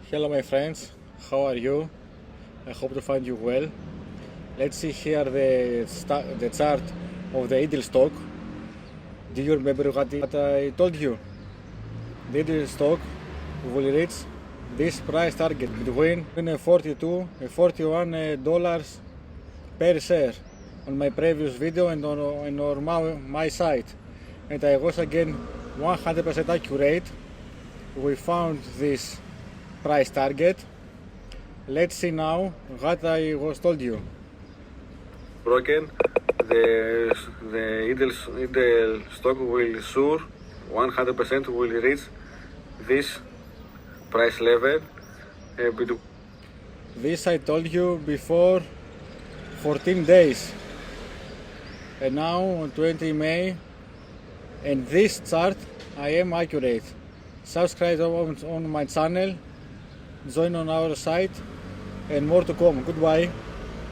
Hello my friends, how are you? I hope to find you well. Let's see here the chart of the INTC stock. Do you remember what I told you? The INTC stock will reach this price target between 42 and 41 dollars per share on my previous video and on my site. And I was again 100% accurate. We found this price target. Let's see now what I was told you. Broken, the Intel stock will sure 100% will reach this price level. This I told you before 14 days, and now on 20 May, and this chart I am accurate. Subscribe on my channel, join on our site, and more to come. Goodbye.